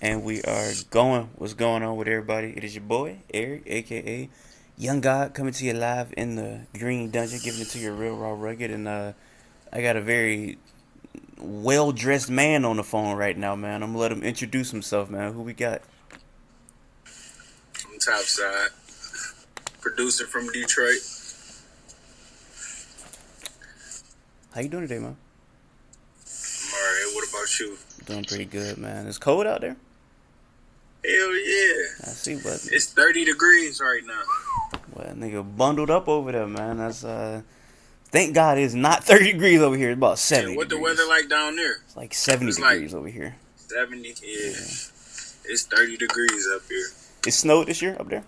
And we are going. What's going on with everybody? It is your boy, Eric, aka Young God, coming to you live in the Green Dungeon, giving it to you real, raw, rugged. And I got a very well dressed man on the phone right now, man. I'm gonna let him introduce himself, man. Who we got? I'm Topside, producer from Detroit. How you doing today, man? I'm alright. What about you? Doing pretty good, man. It's cold out there. Hell yeah. I see, but It's 30 degrees right now. well, nigga bundled up over there, man. That's Thank God it's not 30 degrees over here. It's about Shit, 70 what the degrees. weather like down there? It's like 70 It's like degrees over here. 70. Yeah. Yeah. It's 30 degrees up here. It snowed this year up there.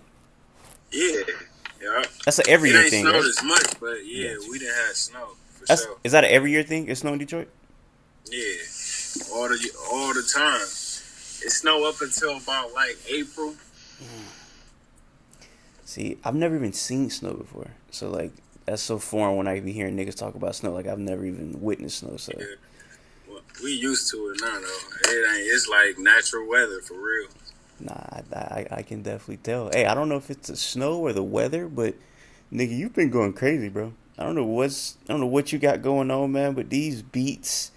Yeah. Yeah. That's an every It year ain't thing, snowed right? as much, but yeah, Gotcha. we done had snow for That's sure. Is that an every year thing? It snow in Detroit. Yeah. All the time. It snow up until about like April. See, I've never even seen snow before, so like that's so foreign when I even hear niggas talk about snow. Like I've never even witnessed snow. So Yeah. Well, we used to it now though. It's like natural weather for real. nah, I can definitely tell. Hey, I don't know if it's the snow or the weather, but nigga, you've been going crazy, bro. I don't know what you got going on, man. But these beats,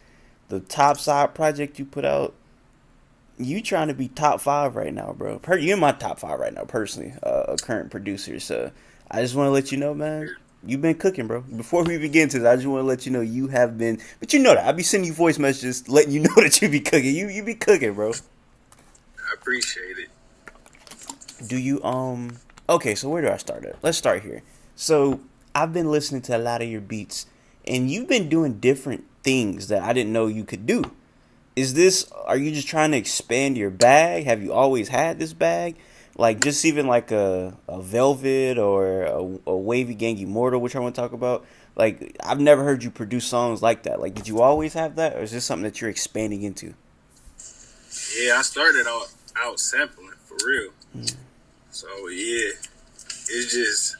the Topside project you put out, you trying to be top five right now, bro. You're in my top five right now, personally. Current producer. So I just want to let you know, man. You've been cooking, bro. Before we begin to this, I just want to let you know you have been. But you know that I be sending you voice messages, letting you know that you be cooking. You be cooking, bro. I appreciate it. Do you Okay, so where do I start at? Let's start here. So I've been listening to a lot of your beats, and you've been doing different things that I didn't know you could do. Are you just trying to expand your bag? Have you always had this bag? Like just even like a Velvet or a Wavy Gang Immortal, which I want to talk about. Like I've never heard you produce songs like that. Like did you always have that, or is this something that you're expanding into? Yeah, I started out sampling for real. So yeah, it's just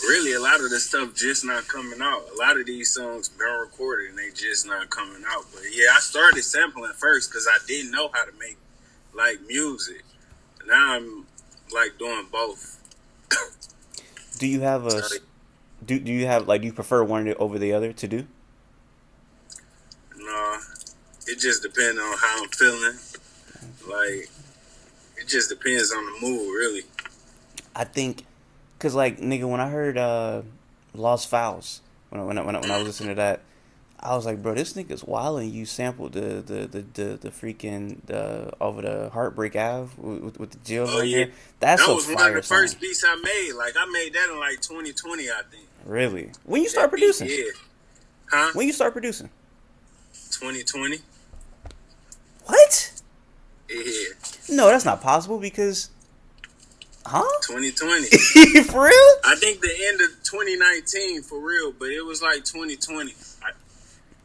really a lot of the stuff just not coming out. A lot of these songs been recorded and they just not coming out. But yeah, I started sampling first because I didn't know how to make like music. Now I'm like doing both. Do you have a So do you have like do you prefer one over the other to do? no, it just depends on how I'm feeling. Like it just depends on the mood, really. I think, cause like nigga, when I heard Lost Files, when I was listening to that, I was like, bro, this nigga's wild, and you sampled the freaking over the Heartbreak Ave with the Oh jailbird yeah, there. That's that a was one of fire the song. first beats I made. Like I made that in like 2020, I think. Really? When you start That beat, producing? yeah. Huh? When you start producing? 2020? What? Yeah. No, that's not possible because, huh? 2020. For real? I think the end of 2019 for real, but it was like 2020.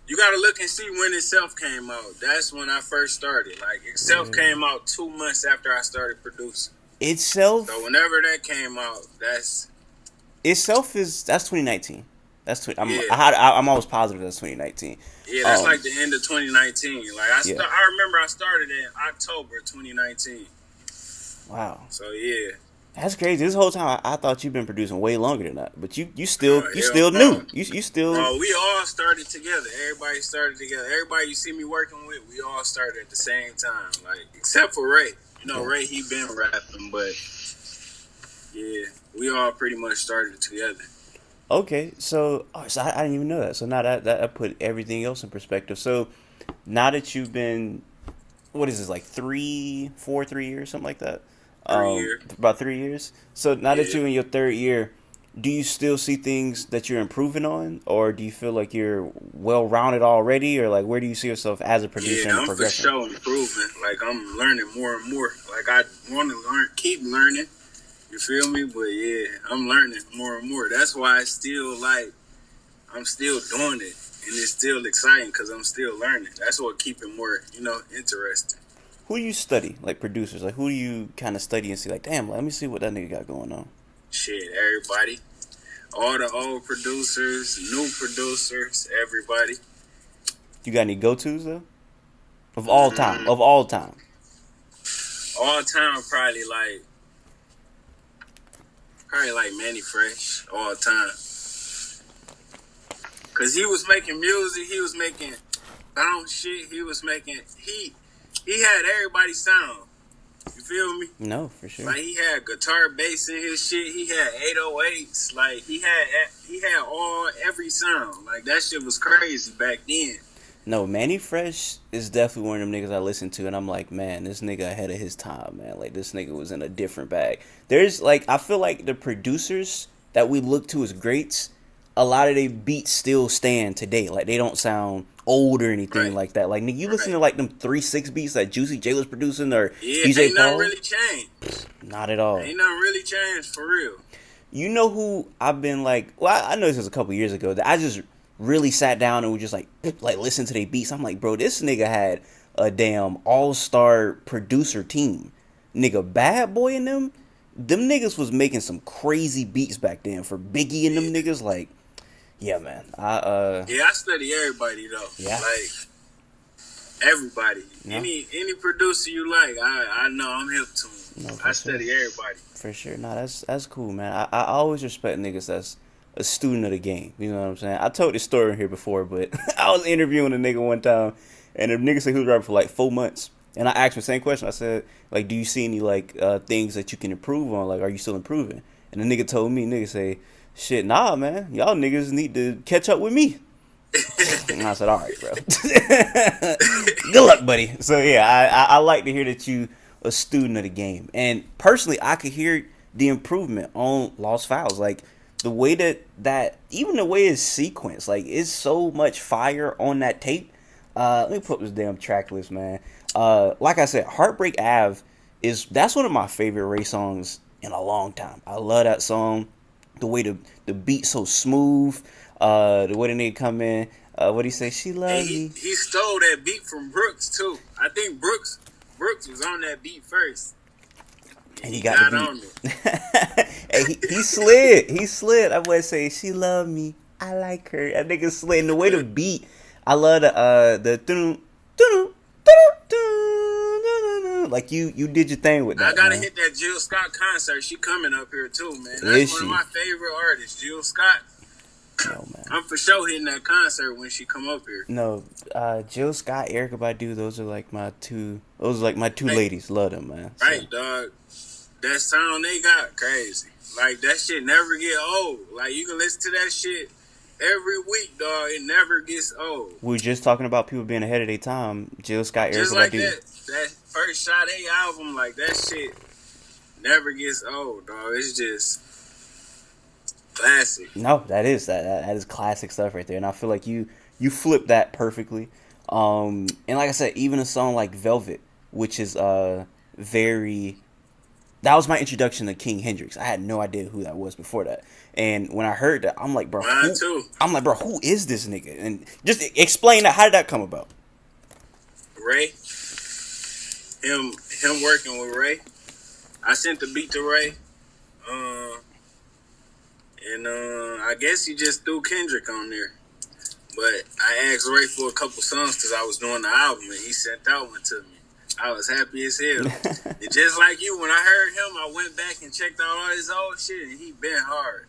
You gotta look and see when itself came out. That's when I first started. Like itself came out 2 months after I started producing. Itself, So whenever that came out, itself is that's 2019. yeah, I'm always positive that's 2019. yeah, that's like the end of 2019. Like Yeah. I remember I started in October 2019. Wow. So yeah, That's crazy. This whole time I thought you've been producing way longer than that, but you hell still no. new. You still No, we all started together. Everybody started together. Everybody you see me working with, we all started at the same time. Like except for Ray. You know, yeah. Ray he been rapping, but yeah, we all pretty much started together. Okay. So I didn't even know that. So now that put everything else in perspective. So now that you've been, what is this like 3 years, something like that? 3 years. About 3 years. So now that Yeah. you're in your third year, do you still see things that you're improving on, or do you feel like you're well rounded already, or like where do you see yourself as a producer Yeah, and a I'm for progression? sure improving. Like I'm learning more and more. Like I want to keep learning. You feel me? But yeah, I'm learning more and more. That's why I still like I'm still doing it, and it's still exciting because I'm still learning. That's what keep it more, interesting. Who do you study, like producers? Like who do you kind of study and see, like, damn, let me see what that nigga got going on. Shit, everybody, all the old producers, new producers, everybody. You got any go tos though? Of all time, Mm, of all time. all time probably like Manny Fresh all time. Cause he was making music, he was making bounce shit, he had everybody's sound. You feel me? No, for sure. Like he had guitar, bass in his shit. He had 808s. Like he had every sound. Like that shit was crazy back then. No, Manny Fresh is definitely one of them niggas I listen to, and I'm like, man, this nigga ahead of his time, man. Like this nigga was in a different bag. There's like, I feel like the producers that we look to as greats, a lot of their beats still stand today. Like they don't sound old or anything like that. Like nigga, you listen to like them 3-6 beats that Juicy J was producing or DJ ain't Paul. Nothing really changed. Not at all. Ain't nothing really changed for real. You know who I've been like? Well, I know this was a couple years ago that I just really sat down and was just like listen to their beats. I'm like, bro, this nigga had a damn all-star producer team. Nigga, Bad Boy and them niggas was making some crazy beats back then for Biggie and them niggas. Like, yeah, man. I study everybody though. Yeah. Like everybody. Yeah. Any producer you like, I know I'm hip to them. No, I study everybody. For sure. No, that's cool, man. I always respect niggas that's a student of the game. You know what I'm saying? I told this story here before, but I was interviewing a nigga one time, and the nigga said he was rapping for like 4 months. And I asked him the same question. I said, like, do you see any, like, things that you can improve on? Like, are you still improving? And the nigga told me, nigga say, shit, nah, man. Y'all niggas need to catch up with me. And I said, all right, bro. Good luck, buddy. So, yeah, I like to hear that you a student of the game. And personally, I could hear the improvement on Lost Files. Like, the way that even the way it's sequenced, like, it's so much fire on that tape. Let me put up this damn track list, man. Like I said, Heartbreak Ave that's one of my favorite Ray songs in a long time. I love that song. The way the beat's so smooth. The way the nigga come in. What he say? She loves me. He stole that beat from Brooks too. I think Brooks was on that beat first. And he got the beat. On it. Hey, he slid. He slid. I would say she love me. I like her. That nigga slid. And the way the beat, I love the like you did your thing with that. I gotta man. hit that Jill Scott concert. She coming up here too, man. That's one of my favorite artists, Jill Scott. Yo, man. I'm for sure hitting that concert when she come up here. No, Jill Scott, Erykah Badu, those are like my two ladies. Love them, man. Right, dog. That sound they got crazy. Like that shit never get old. Like you can listen to that shit every week, dog. It never gets old. We were just talking about people being ahead of their time. Jill Scott, Erykah just like Badu. That first Sade album, like that shit never gets old, dog. It's just classic. No, that is classic stuff right there, and I feel like you flipped that perfectly. And like I said, even a song like Velvet, which is that was my introduction to King Hendrix. I had no idea who that was before that. And when I heard that, I'm like, bro, who is this nigga? And just explain that. How did that come about? Ray. Him working with Ray. I sent the beat to Ray. And I guess he just threw Kendrick on there. But I asked Ray for a couple songs because I was doing the album, and he sent that one to me. I was happy as hell. And just like you, when I heard him, I went back and checked out all his old shit, and he been hard.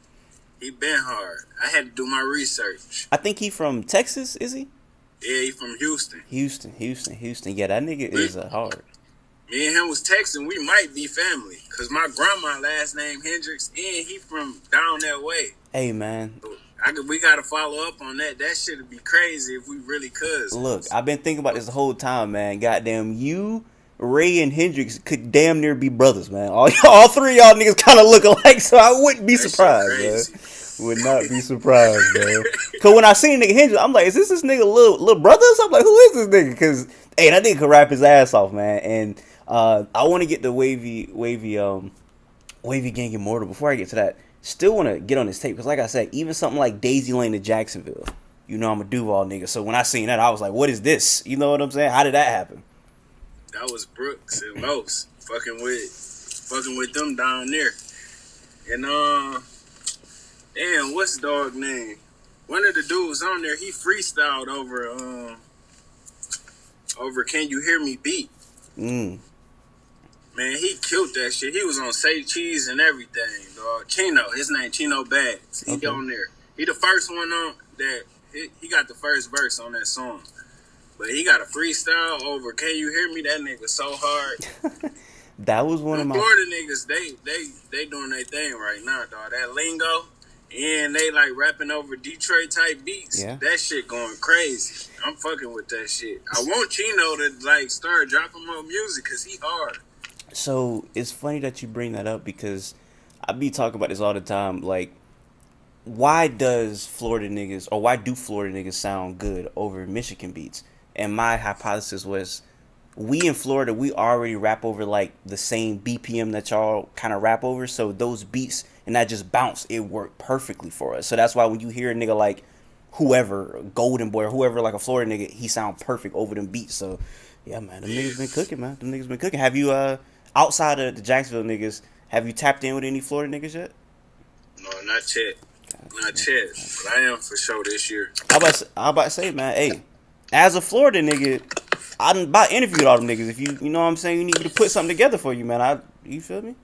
I had to do my research. I think he from Texas, is he? Yeah, he from Houston. Houston. Yeah, that nigga is hard. Me and him was texting. We might be family. Because my grandma last name Hendrix, and he from down that way. Hey, man. We got to follow up on that. That shit would be crazy if we really could. Look, I've been thinking about this the whole time, man. Goddamn, you, Ray, and Hendrix could damn near be brothers, man. All three of y'all niggas kind of look alike, so I wouldn't be surprised, man. Would not be surprised, man. Because when I seen nigga Hendrix, I'm like, is this nigga little brother or something? Like, who is this nigga? Because, hey, that nigga could rap his ass off, man. And I want to get the wavy gang immortal. Before I get to that, still want to get on this tape. Because like I said, even something like Daisy Lane to Jacksonville, you know I'm a Duval nigga. So when I seen that, I was like, what is this? You know what I'm saying? How did that happen? That was Brooks and Los fucking with them down there. And damn, what's the dog name? One of the dudes on there, he freestyled over Can You Hear Me Beat. Man, he killed that shit. He was on Say Cheese and everything, dog. Chino, his name Chino Bags. He Okay. on there. He the first one on that. He got the first verse on that song. But he got a freestyle over Can You Hear Me? That nigga so hard. That was one of Them my. Florida niggas, they doing their thing right now, dog. That lingo. And they like rapping over Detroit type beats. Yeah. That shit going crazy. I'm fucking with that shit. I want Chino to like start dropping more music because he hard. So it's funny that you bring that up because I be talking about this all the time. Like, why does Florida niggas or why do Florida niggas sound good over Michigan beats? And my hypothesis was we in Florida, we already rap over like the same BPM that y'all kind of rap over. So those beats and that just bounce, it worked perfectly for us. So that's why when you hear a nigga like whoever, Golden Boy or whoever, like a Florida nigga, he sound perfect over them beats. So yeah, man, them niggas been cooking, man. Them niggas been cooking. Have you outside of the Jacksonville niggas, have you tapped in with any Florida niggas yet? No, not yet. Not yet. But I am for sure this year. I about to say, man, hey, as a Florida nigga, I done about interviewed all them niggas. If you know what I'm saying, you need me to put something together for you, man. You feel me?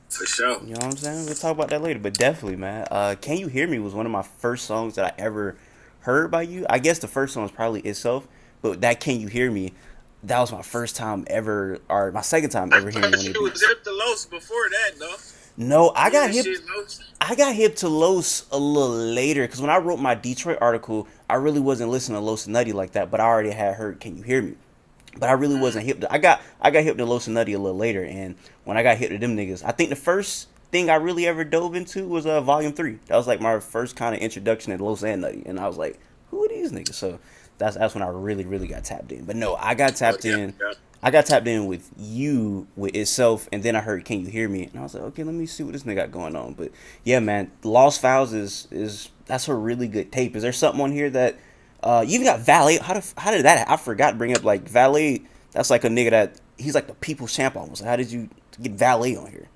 For sure. You know what I'm saying? We'll talk about that later. But definitely, man. Can You Hear Me was one of my first songs that I ever heard by you. I guess the first song was probably Itself, but that Can You Hear Me, that was my first time ever, or my second time ever hearing one of She your was beats. hip to Los before that, though. No, I got hip. Shit, Los. I got hip to Los a little later because when I wrote my Detroit article, I really wasn't listening to Los and Nutty like that, but I already had heard Can You Hear Me. But I really wasn't hip to. I got hip to Los and Nutty a little later, and when I got hip to them niggas, I think the first thing I really ever dove into was Volume 3. That was like my first kind of introduction to Los and Nutty, and I was like, who are these niggas? So that's when I really got tapped in. But no, I got tapped in. Yeah. I got tapped in with you with Itself, and then I heard Can You Hear Me, and I was like, okay, let me see what this nigga got going on. But yeah, man, Lost Files is that's a really good tape. Is there something on here that you even got Valet? How did that? I forgot to bring up like Valet. That's like a nigga that he's like the people's champ almost. How did you get Valet on here?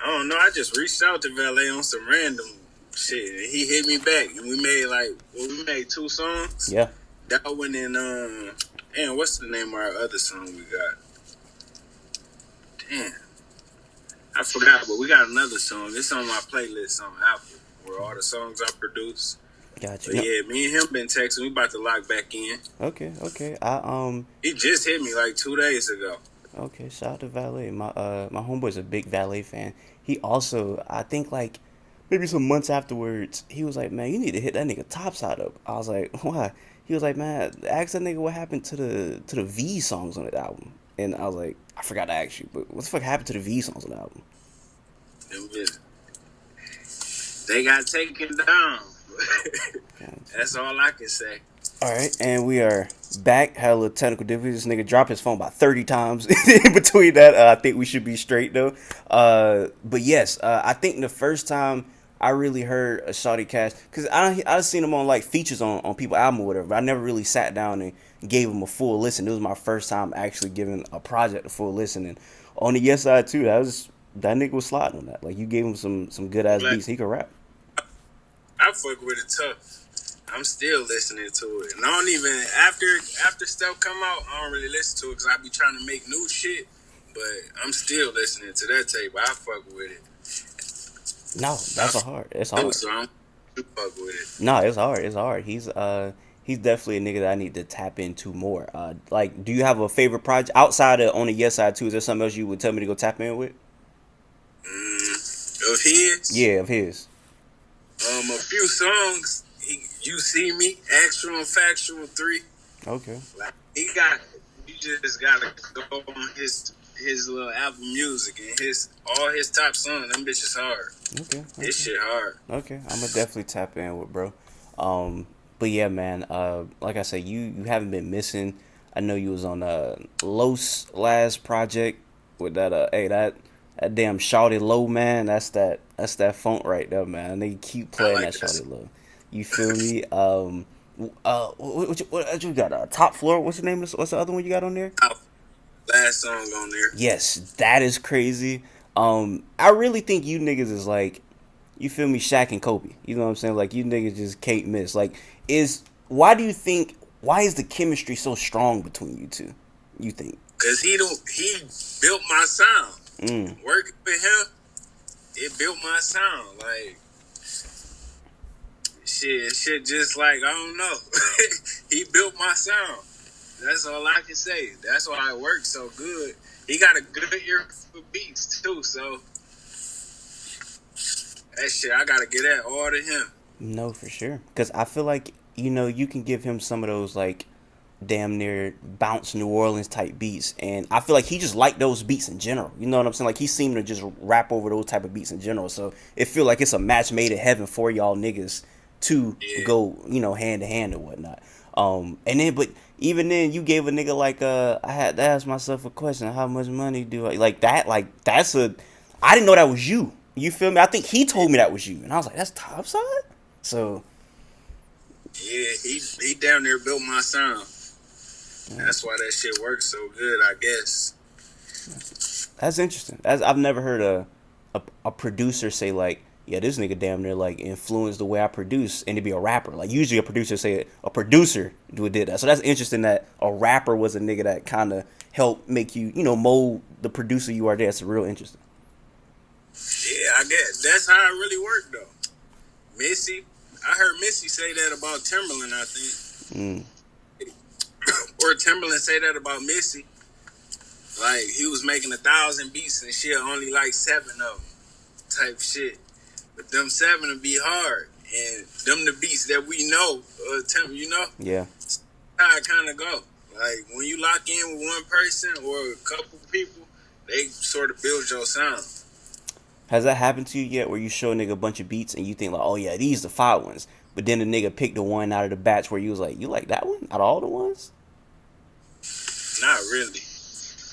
I don't know. I just reached out to Valet on some random shit, and he hit me back, and we made 2 songs. Yeah. That one and damn, what's the name of our other song we got? Damn, I forgot, but we got another song. It's on my playlist on Apple, where all the songs I produce. Gotcha. But yeah, me and him been texting. We about to lock back in. Okay. He just hit me like 2 days ago. Okay, shout out to Valet. My homeboy's a big Valet fan. He also, I think like maybe some months afterwards, he was like, man, you need to hit that nigga Topside up. I was like, why? He was like, man, ask that nigga what happened to the V songs on that album. And I was like, I forgot to ask you, but what the fuck happened to the V songs on the album? They got taken down. Gotcha. That's all I can say. All right, and we are back. Had a little technical difficulties. This nigga dropped his phone about 30 times in between that. I think we should be straight though. But yes, I think the first time I really heard a Shawty Cash, because I seen him on like features on people's album or whatever, but I never really sat down and gave him a full listen. It was my first time actually giving a project a full listen. And on the Yes Side too, that nigga was sliding on that. Like you gave him some good ass beats. He could rap. I fuck with it tough. I'm still listening to it, and I don't even after stuff come out, I don't really listen to it because I be trying to make new shit. But I'm still listening to that tape. I fuck with it. No, that's hard. It's hard. So I'm fuck with it. No, it's hard. It's hard. He's definitely a nigga that I need to tap into more. Like, do you have a favorite project outside of on the Yes Side too? Is there something else you would tell me to go tap in with? Of his, Yeah, of his. a few songs. You See Me, Actual and Factual 3. Okay. Like you just gotta go on his little album music and all his top songs. Them bitches hard. Okay. This shit hard. Okay, I'm gonna definitely tap in with bro. But yeah, man. Like I said, you haven't been missing. I know you was on Los last project with that. That damn Shawty Low, man. That's that font right there, man. They keep playing like that this. Shawty Low. You feel me? What you got? Top Floor. What's the name of this? What's the other one you got on there? Last song on there. Yes, that is crazy. I really think you niggas is like, you feel me, Shaq and Kobe. You know what I'm saying? Like you niggas just can't miss. Like, why is the chemistry so strong between you two? You think? Cause he built my sound. Mm. Working with him, it built my sound. Like shit just like I don't know. He built my sound. That's all I can say. That's why it works so good. He got a good ear for beats too, so that shit I gotta get that all to him. No, for sure. Because I feel like you can give him some of those like damn near bounce New Orleans type beats, and I feel like he just liked those beats in general. You know what I'm saying? Like he seemed to just rap over those type of beats in general. So it feel like it's a match made in heaven for y'all niggas to Yeah. go hand to hand and whatnot. And then but even then you gave a nigga like I had to ask myself a question: how much money do I like that? Like that's a I didn't know that was you. You feel me? I think he told me that was you, and I was like, that's Topside. So Yeah, he down there built my sound. That's why that shit works so good, I guess. that's interesting. I've never heard a producer say like, yeah, this nigga damn near like influenced the way I produce, and to be a rapper. Like usually a producer say a producer did that. So that's interesting that a rapper was a nigga that kind of helped make mold the producer you are. There. That's real interesting. Yeah, I guess that's how it really worked though. Missy, I heard Missy say that about Timberland, I think. Mm. Or Timberland say that about Missy. Like he was making 1,000 beats and shit, only like 7 of them, type shit. But them 7 would be hard, and them the beats that we know. Yeah. How it kind of go. Like when you lock in with one person or a couple people, they sort of build your sound. Has that happened to you yet, where you show a nigga a bunch of beats and you think like, oh yeah, these the fire ones, but then the nigga picked the one out of the batch where you was like, you like that one out of all the ones? Not really.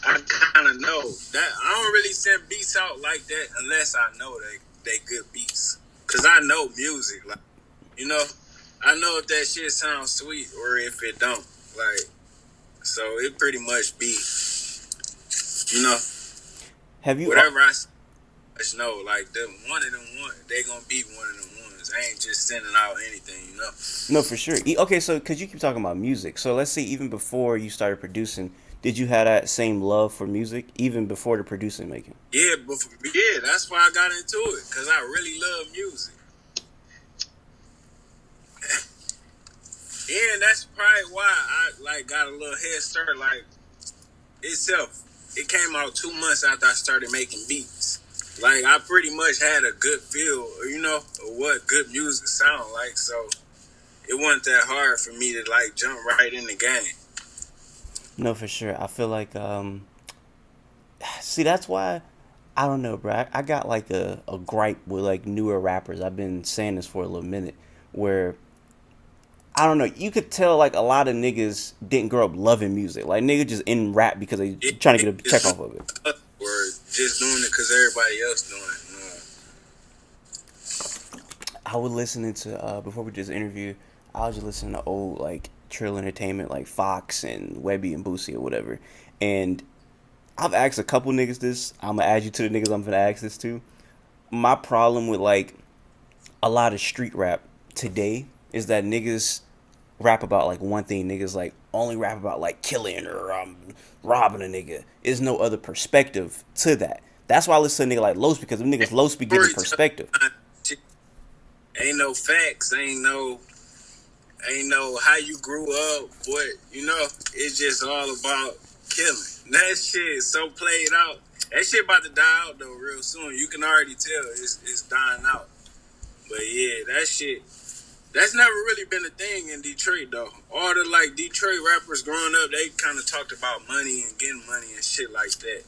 I kind of know that I don't really send beats out like that unless I know they good beats. Cause I know music, like I know if that shit sounds sweet or if it don't. Like, so it pretty much be, Have you? whatever I just know. Like them one of them they gonna be one of them ones. I ain't just sending out anything. No, for sure. Okay, so because you keep talking about music, so let's say even before you started producing, did you have that same love for music even before the producing making? Yeah, that's why I got into it. Cause I really love music. Yeah, and that's probably why I like got a little head start. Like itself, it came out 2 months after I started making beats. Like I pretty much had a good feel, of what good music sound like. So it wasn't that hard for me to like jump right in the game. No, for sure. I feel like see, that's why I don't know, bro. I got like a gripe with like newer rappers. I've been saying this for a little minute, where I don't know. You could tell like a lot of niggas didn't grow up loving music. Like niggas just in rap because they trying to get a check off of it. Or just doing it because everybody else doing it. I was listening to before we just interviewed. I was just listening to old like Trill Entertainment, like Fox and Webby and Boosie or whatever. And I've asked a couple niggas this. I'm gonna add you to the niggas I'm gonna ask this to. My problem with like a lot of street rap today is that niggas rap about like one thing. Niggas like only rap about like killing or robbing a nigga. There's no other perspective to that. That's why I listen to a nigga like Los, because them niggas Los be giving perspective. Ain't no facts. Ain't no how you grew up. It's just all about killing. That shit is so played out. That shit about to die out though real soon. You can already tell it's dying out. But yeah, that shit. That's never really been a thing in Detroit though. All the like Detroit rappers growing up, they kind of talked about money and getting money and shit like that.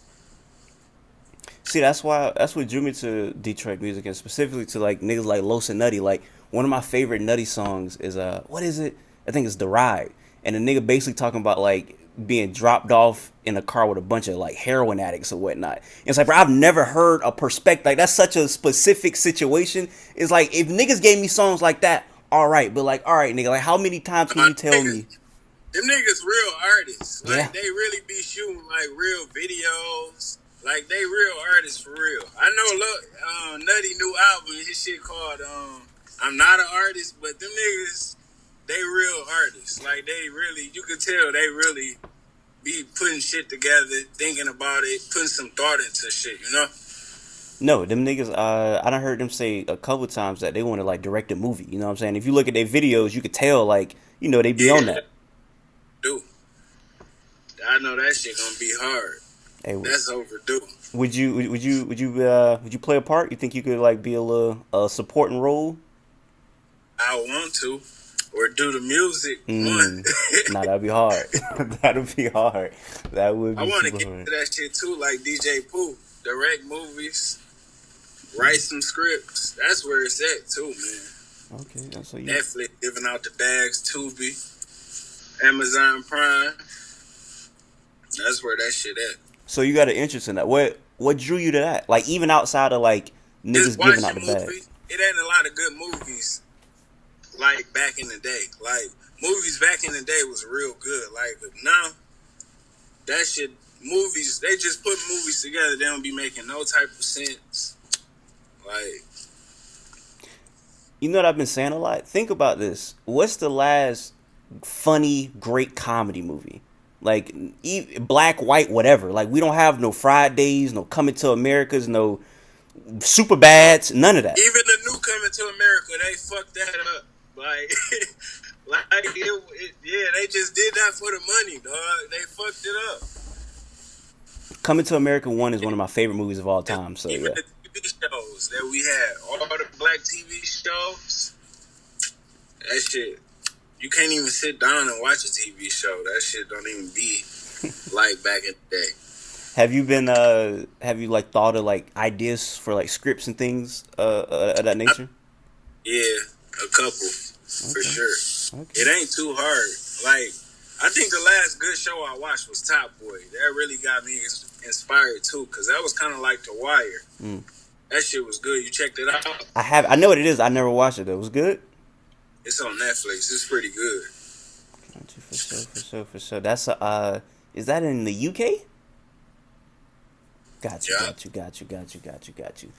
See, that's what drew me to Detroit music, and specifically to like niggas like Los and Nutty. Like one of my favorite Nutty songs is what is it? I think it's The Ride, and the nigga basically talking about like being dropped off in a car with a bunch of like heroin addicts or whatnot. And it's like, bro, I've never heard a perspective like that's such a specific situation. It's like if niggas gave me songs like that, all right, but like, all right, nigga, like how many times can you tell me? Them niggas real artists. Like Yeah. they really be shooting like real videos. Like they real artists for real. I know look, Nutty new album, his shit called I'm Not an Artist, but them niggas, they real artists. Like they really, you could tell they really be putting shit together, thinking about it, putting some thought into shit, you know? No, them niggas. I done heard them say a couple times that they want to like direct a movie. You know what I'm saying? If you look at their videos, you could tell like they be on Yeah, that. do. I know that shit gonna be hard. Hey, That's overdue. would you play a part? You think you could like be a little supporting role? I want to. Or do the music. One. Mm. Nah, that'd be hard. That'd be hard. That would I be want to super get hard. into that shit too, like DJ Pooh. Direct movies, write some scripts. That's where it's at too, man. Okay, so Netflix giving out the bags, Tubi, Amazon Prime. That's where that shit at. so you got an interest in that. What drew you to that? Like even outside of like Just niggas giving out watching the bag. movies. It ain't a lot of good movies like back in the day. Like movies back in the day was real good. Like now, that shit, movies, they just put movies together. They don't be making no type of sense. Like, You know what I've been saying a lot? Think about this. What's the last funny, great comedy movie? Like black, white, whatever. Like we don't have no Fridays, no Coming to Americas, no Super Bads, none of that. even the new Coming to America, they fucked that up. Like, yeah, they just did that for the money, dog. They fucked it up. Coming to America 1 is one of my favorite movies of all time. So Even yeah. the TV shows that we had, all the black TV shows, that shit, you can't even sit down and watch a TV show. That shit don't even be like back in the day. Have you been have you like thought of like ideas for like scripts and things of that nature? Yeah, a couple, for Okay. sure. Okay. It ain't too hard. Like, I think the last good show I watched was Top Boy. That really got me inspired too, because that was kind of like The Wire. Mm. That shit was good. You checked it out? I know what it is. I never watched it though. It was good. It's on Netflix. It's pretty good. Got you, for sure. That's is that in the UK? Got you, Yeah. got you.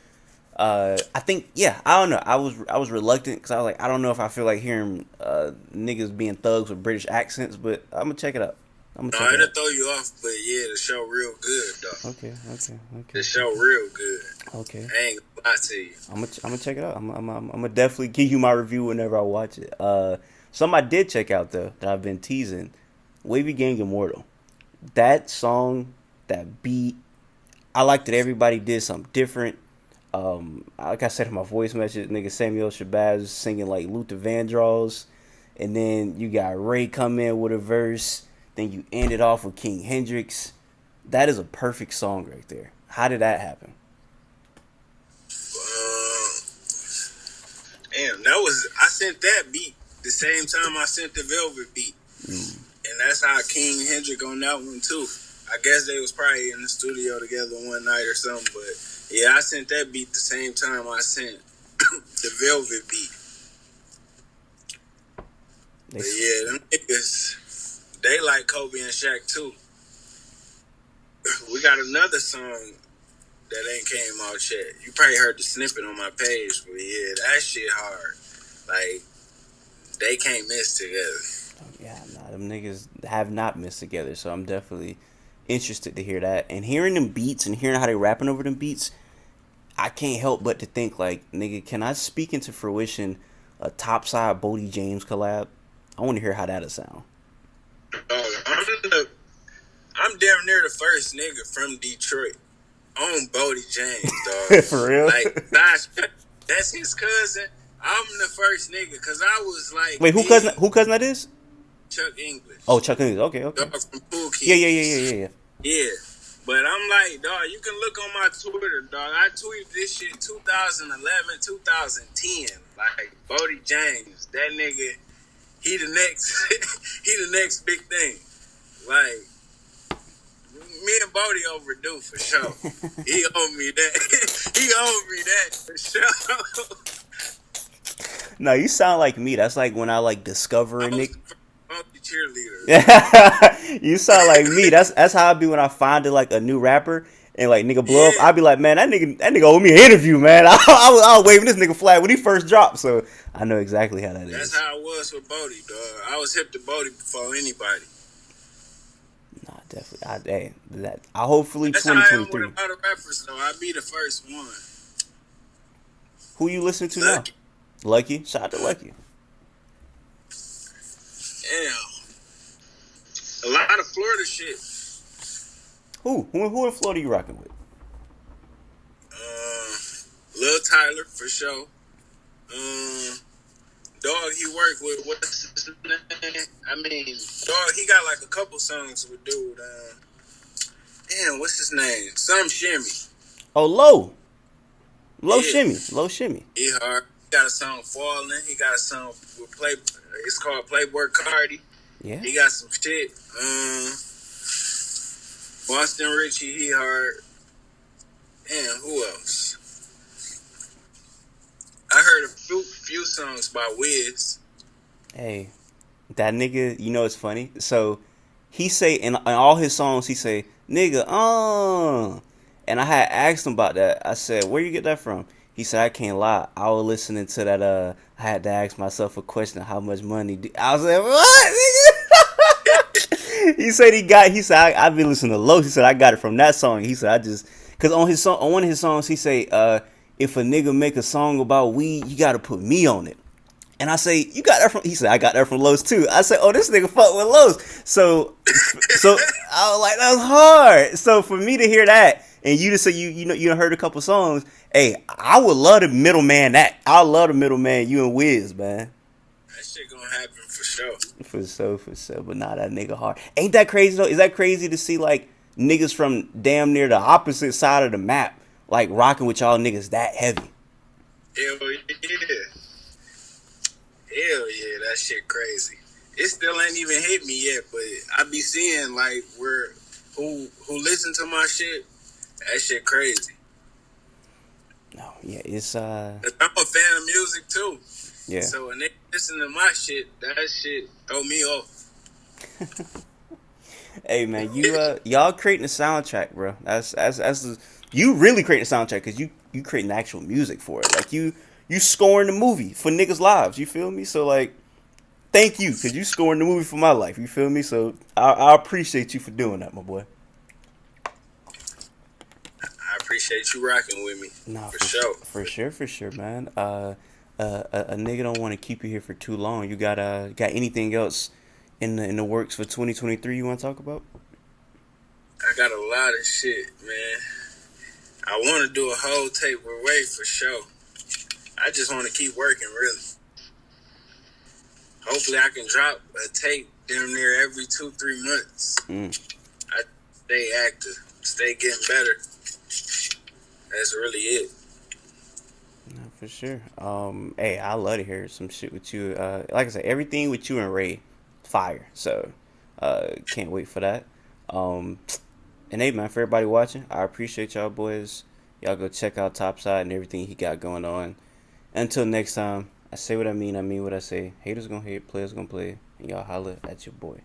I think yeah. I don't know. I was reluctant because I was like, I don't know if I feel like hearing niggas being thugs with British accents, but I'm gonna check it out. No, it'll throw you off, but yeah, the show real good though. Okay. The show real good. Okay. I ain't gonna lie to you. I'm gonna check it out. I'm gonna definitely give you my review whenever I watch it. Something I did check out though that I've been teasing, Wavy Gang Immortal. That song, that beat, I liked that everybody did something different. Like I said in my voice message, nigga Samuel Shabazz singing like Luther Vandross, and then you got Ray come in with a verse. Then you end it off with King Hendrix. That is a perfect song right there. How did that happen? Damn, that was, I sent that beat the same time I sent the Velvet beat. And that's how King Hendrick on that one too. I guess they was probably in the studio together one night or something, but yeah, I sent that beat the same time I sent the Velvet beat. But yeah, them niggas, they like Kobe and Shaq too. We got another song that ain't came out yet. You probably heard the snippet on my page, but yeah, that shit hard. Like, they can't miss together. Yeah, nah, them niggas have not missed together, so I'm definitely interested to hear that. And hearing them beats and hearing how they rapping over them beats, I can't help but to think like, nigga, can I speak into fruition a Topside Boldy James collab? I want to hear how that'll sound. I'm damn near the first nigga from Detroit on Boldy James, dog. For real? Like, gosh, that's his cousin. I'm the first nigga, because I was like... Wait, who cousin that is? Chuck English. Oh, Chuck English. Okay. Dog from Cool Kids. Yeah. Yeah. But I'm like, dog, you can look on my Twitter, dog. I tweeted this shit 2011, 2010. Like, Boldy James, that nigga, he the next big thing. Like, me and Boldy overdue for sure. He owed me that. He owed me that for sure. No, you sound like me. That's like when I like discover a nigga. Cheerleader. You sound like me. That's how I be when I find it like a new rapper and like nigga blow up. I be like, man, that nigga owe me an interview, man. I was waving this nigga flag when he first dropped, so I know exactly how that is. That's how it was with Boldy, dog. I was hip to Boldy before anybody. Nah, definitely. I hopefully That's how I am with 2023. a lot of rappers, though. I be the first one. Who you listening to now? Lucky. Lucky. Shout out to Lucky. Damn. A lot of Florida shit. Who in Florida you rocking with? Uh, Lil Tyler for sure. Dog he worked with, what's his name? I mean, dog he got like a couple songs with dude. Damn, what's his name? Some Shimmy. Oh, Low Yeah, Shimmy. Low Shimmy. he hard. He got a song Falling. He got a song with Play. It's called Playboy Cardi. Yeah. He got some shit. Boston Richie, he hard. Damn, who else? I heard a few songs by Wiz. Hey, that nigga, you know it's funny. So he say in all his songs he say nigga and I had asked him about that. I said, where you get that from? He said, I can't lie, I was listening to that. I had to ask myself a question, how much money I was like, what, nigga? He said I've been listening to Low. He said I got it from that song. He said I just because on one of his songs he say if a nigga make a song about weed, you gotta put me on it. And I say, you got that from? He said, I got that from Lowe's too. I said, oh, this nigga fuck with Lowe's. So I was like, that's hard. So for me to hear that, and you to say you heard a couple songs, hey, I would love to middleman that. I love to middleman you and Wiz, man. That shit gonna happen for sure. For sure. But nah, that nigga hard. Ain't that crazy though? Is that crazy to see like niggas from damn near the opposite side of the map, like rocking with y'all niggas that heavy? Hell yeah. Hell yeah, that shit crazy. It still ain't even hit me yet, but I be seeing like who listen to my shit. That shit crazy. No, yeah, it's 'Cause I'm a fan of music too. yeah. So when they listen to my shit, that shit throw me off. Hey man, y'all creating a soundtrack, bro. You really creating a soundtrack because you creating actual music for it. Like you scoring the movie for niggas' lives. You feel me? So like, thank you because you scoring the movie for my life. You feel me? So I appreciate you for doing that, my boy. I appreciate you rocking with me. Nah, For sure. for sure, man. A nigga don't want to keep you here for too long. You got anything else in the works for 2023 you want to talk about? I got a lot of shit, man. I want to do a whole tape with Ray for sure. I just want to keep working, really. Hopefully, I can drop a tape damn near every 2-3 months. I stay active, stay getting better. That's really it. No, for sure. Hey, I love to hear some shit with you. Like I said, everything with you and Ray, fire. So, can't wait for that. And hey, man, for everybody watching, I appreciate y'all boys. Y'all go check out Topside and everything he got going on. Until next time, I say what I mean what I say. Haters gonna hate, players gonna play, and y'all holla at your boy.